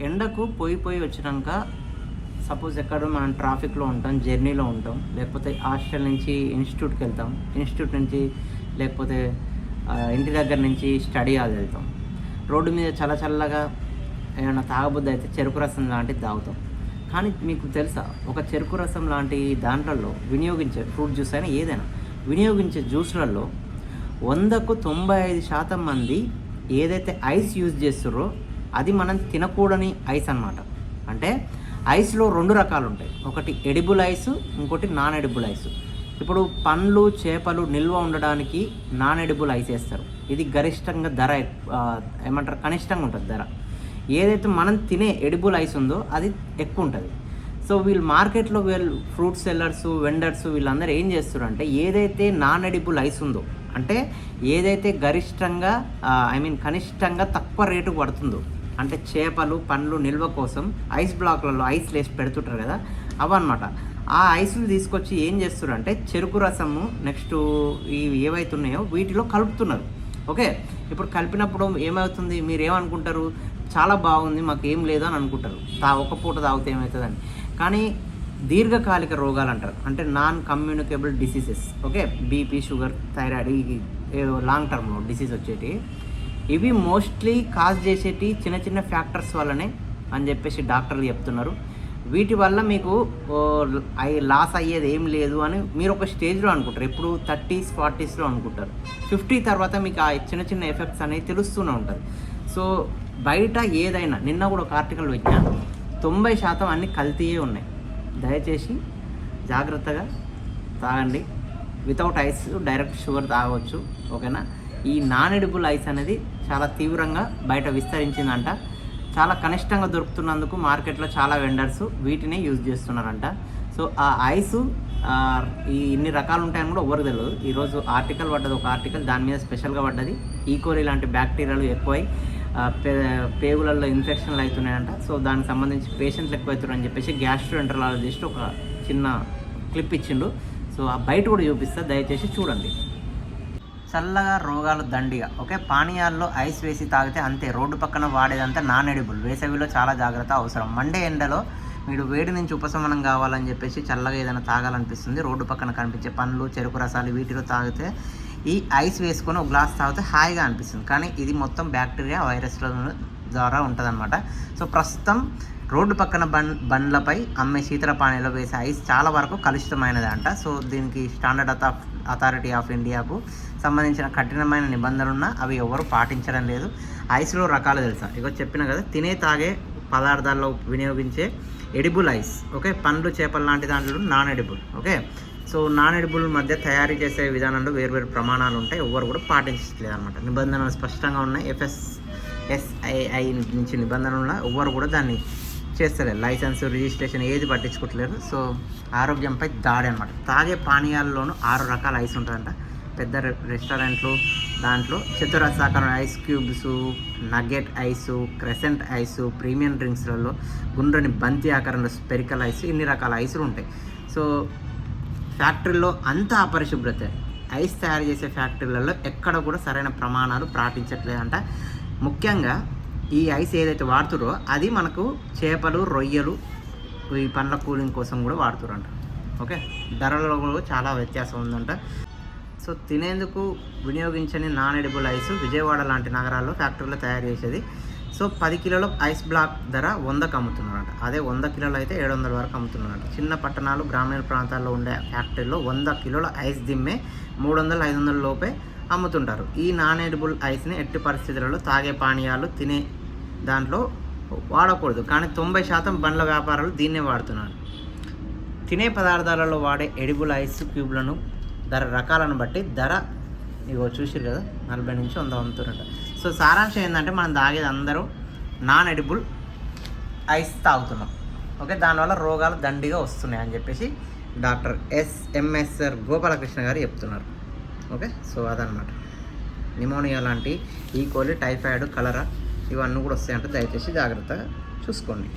ఎండకు పోయి వచ్చినాక సపోజ్ ఎక్కడ మనం ట్రాఫిక్లో ఉంటాం, జర్నీలో ఉంటాం, లేకపోతే హాస్టల్ నుంచి ఇన్స్టిట్యూట్కి వెళ్తాం, ఇన్స్టిట్యూట్ నుంచి లేకపోతే ఇంటి దగ్గర నుంచి స్టడీ హాల్ వెళ్తాం. రోడ్డు మీద చల్లగా ఏమైనా తాగబుద్ధి అయితే చెరుకు రసం లాంటిది తాగుతాం. కానీ మీకు తెలుసా, ఒక చెరుకు రసం లాంటి దాంట్లలో వినియోగించే ఫ్రూట్ జ్యూస్ అయినా ఏదైనా వినియోగించే జ్యూస్లలో 100కు 95% మంది ఏదైతే ఐస్ యూజ్ చేస్తారో అది మనం తినకూడని ఐస్ అన్నమాట. అంటే ఐస్లో 2 రకాలు ఉంటాయి, ఒకటి ఎడిబుల్ ఐస్, ఇంకోటి నాన్ ఎడిబుల్ ఐస్. ఇప్పుడు పండ్లు చేపలు నిల్వ ఉండడానికి నాన్ ఎడిబుల్ ఐస్ వేస్తారు. ఇది గరిష్టంగా ధర ఏమంటారు కనిష్టంగా ఉంటుంది ధర. ఏదైతే మనం తినే ఎడిబుల్ ఐస్ ఉందో అది ఎక్కువ ఉంటుంది. సో వీళ్ళు మార్కెట్లో ఫ్రూట్ సెల్లర్స్, వెండర్స్ వీళ్ళందరూ ఏం చేస్తారు అంటే ఏదైతే నాన్ ఎడిబుల్ ఐస్ ఉందో, అంటే ఏదైతే గరిష్టంగా కనిష్టంగా తక్కువ రేటుకు పడుతుందో, అంటే చేపలు పండ్లు నిల్వ కోసం ఐస్ బ్లాక్లలో ఐస్ లేసి పెడుతుంటారు కదా, అవన్నమాట. ఆ ఐస్లు తీసుకొచ్చి ఏం చేస్తారు అంటే చెరుకు రసము నెక్స్ట్ ఇవి ఏవైతే ఉన్నాయో వీటిలో కలుపుతున్నారు. ఓకే, ఇప్పుడు కలిపినప్పుడు ఏమవుతుంది, మీరు ఏమనుకుంటారు, చాలా బాగుంది మాకు ఏం లేదు అని అనుకుంటారు, ఒక పూట తాగితే ఏమవుతుందని. కానీ దీర్ఘకాలిక రోగాలు అంటారు, అంటే non communicable diseases, okay, BP, sugar, thyroid, ఈ లాంగ్ టర్మ్లో డిసీజ్ వచ్చేటి, ఇవి మోస్ట్లీ కాజ్ చేసేటి చిన్న ఫ్యాక్టర్స్ వల్లనే అని చెప్పేసి డాక్టర్లు చెప్తున్నారు. వీటి వల్ల మీకు లాస్ అయ్యేది ఏం లేదు అని మీరు ఒక స్టేజ్లో అనుకుంటారు, ఎప్పుడు 30s 40sలో అనుకుంటారు. 50 తర్వాత మీకు ఆ చిన్న ఎఫెక్ట్స్ అనేవి తెలుస్తూనే ఉంటుంది. సో బయట ఏదైనా, నిన్న కూడా ఒక ఆర్టికల్ పెట్టినా 90% అన్ని కల్తీయే ఉన్నాయి. దయచేసి జాగ్రత్తగా తాగండి. వితౌట్ ఐస్ డైరెక్ట్ షుగర్ తాగవచ్చు, ఓకేనా. ఈ నాన్ ఎడిబుల్ ఐస్ అనేది చాలా తీవ్రంగా బయట విస్తరించిందంట. చాలా కనిష్టంగా దొరుకుతున్నందుకు మార్కెట్లో చాలా వెండర్స్ వీటినే యూజ్ చేస్తున్నారంట. సో ఆ ఐసు ఇన్ని రకాలు ఉంటాయని కూడా ఎవరికి తెలియదు. ఈరోజు ఆర్టికల్ పడ్డది, ఒక ఆర్టికల్ దాని మీద స్పెషల్గా పడ్డది. ఈకోలి లాంటి బ్యాక్టీరియాలు ఎక్కువై పేగులలో ఇన్ఫెక్షన్లు అవుతున్నాయంట. సో దానికి సంబంధించి పేషెంట్లు ఎక్కువ అవుతున్నారని చెప్పేసి గ్యాస్ట్రోఎంటరాలజిస్ట్ ఒక చిన్న క్లిప్ ఇచ్చిండు. సో ఆ బయట కూడా చూపిస్తా, దయచేసి చూడండి. చల్లగా రోగాలు దండిగా, ఓకే. పానీయాల్లో ఐస్ వేసి తాగితే అంతే. రోడ్డు పక్కన వాడేదంతా నాన్ ఎడిబుల్. వేసవిలో చాలా జాగ్రత్త అవసరం. మండే ఎండలో మీరు వేడి నుంచి ఉపశమనం కావాలని చెప్పేసి చల్లగా ఏదైనా తాగాలనిపిస్తుంది, రోడ్డు పక్కన కనిపించే పండ్లు, చెరుకు రసాలు వీటిలో తాగితే ఈ ఐస్ వేసుకొని ఒక గ్లాస్ తాగితే హాయిగా అనిపిస్తుంది. కానీ ఇది మొత్తం బ్యాక్టీరియా, వైరస్ల ద్వారా ఉంటుందన్నమాట. సో ప్రస్తుతం రోడ్డు పక్కన బండ్లపై అమ్మే శీతల పానీయాలో వేసే ఐస్ చాలా వరకు కలుషితమైనది అంట. సో దీనికి స్టాండర్డ్ అథారిటీ ఆఫ్ ఇండియాకు సంబంధించిన కఠినమైన నిబంధనలున్నా అవి ఎవరు పాటించడం లేదు. ఐస్లో రకాలు తెలుసా, ఇక చెప్పిన కదా, తినే తాగే పదార్థాల్లో వినియోగించే ఎడిబుల్ ఐస్, ఓకే. పండ్లు చేపలు లాంటి దాంట్లో non edible, okay. So non edible మధ్య తయారీ చేసే విధానంలో వేరు ప్రమాణాలు ఉంటాయి, ఎవరు కూడా పాటించట్లేదు అనమాట. నిబంధనలు స్పష్టంగా ఉన్నాయి. FSSAI నుంచి నిబంధనలు ఎవ్వరు కూడా దాన్ని చేస్తలేదు. లైసెన్స్, రిజిస్ట్రేషన్ ఏది పట్టించుకోవట్లేదు. సో ఆరోగ్యంపై దాడి అనమాట. తాగే పానీయాల్లోనూ 6 రకాల ఐస్ ఉంటుందంట. పెద్ద రెస్టారెంట్లు దాంట్లో చతురస్రాకారం ice cubes, nugget ice, crescent ice, premium డ్రింక్స్లలో గుండ్రని బంతి ఆకారంలో స్పెరికల్ ఐస్, ఇన్ని రకాల ఐసులు ఉంటాయి. సో ఫ్యాక్టరీలో అంతా అపరిశుభ్రత. ఐస్ తయారు చేసే ఫ్యాక్టరీలలో ఎక్కడ కూడా సరైన ప్రమాణాలు పాటించట్లేదంట. ముఖ్యంగా ఈ ఐస్ ఏదైతే వాడుతురో అది మనకు చేపలు, రొయ్యలు, ఈ పండ్ల కూలింగ్ కోసం కూడా వాడుతురంట, ఓకే. ధరలలో కూడా చాలా వ్యత్యాసం ఉందంట. సో తినేందుకు వినియోగించని నాన్ ఎడిబుల్ ఐస్ విజయవాడ లాంటి నగరాల్లో ఫ్యాక్టరీలో తయారు చేసేది. సో 10 కిలోల ఐస్ బ్లాక్ ధర 100కి అమ్ముతున్నారంట. అదే 100 కిలోలు అయితే 700 వరకు అమ్ముతున్నారంట. చిన్న పట్టణాలు, గ్రామీణ ప్రాంతాల్లో ఉండే ఫ్యాక్టరీలో 100 కిలోల ఐస్ దిమ్మే 300-500 లోపే అమ్ముతుంటారు. ఈ నాన్ ఎడిబుల్ ఐస్ని ఎట్టి పరిస్థితులలో తాగే పానీయాలు, తినే దాంట్లో వాడకూడదు. కానీ 90% బండ్ల వ్యాపారాలు దీన్నే వాడుతున్నారు. తినే పదార్థాలలో వాడే ఎడిబుల్ ఐస్ క్యూబ్లను రకాలను బట్టి ధర ఇగో చూసిరు కదా, 40 నుంచి 100 అమ్ముతున్నట్టు. సో సారాంశం ఏంటంటే మనం తాగేది అందరూ నాన్ ఎడిబుల్ ఐస్ తాగుతున్నాం, ఓకే. దానివల్ల రోగాలు దండిగా వస్తున్నాయి అని చెప్పేసి డాక్టర్ MSR గోపాలకృష్ణ గారు చెప్తున్నారు, ఓకే. సో అదనమాట. నిమోనియా లాంటి ఈకోలి, టైఫాయిడ్, కలరా ఇవన్నీ కూడా వస్తాయంటే దయచేసి జాగ్రత్తగా చూసుకోండి.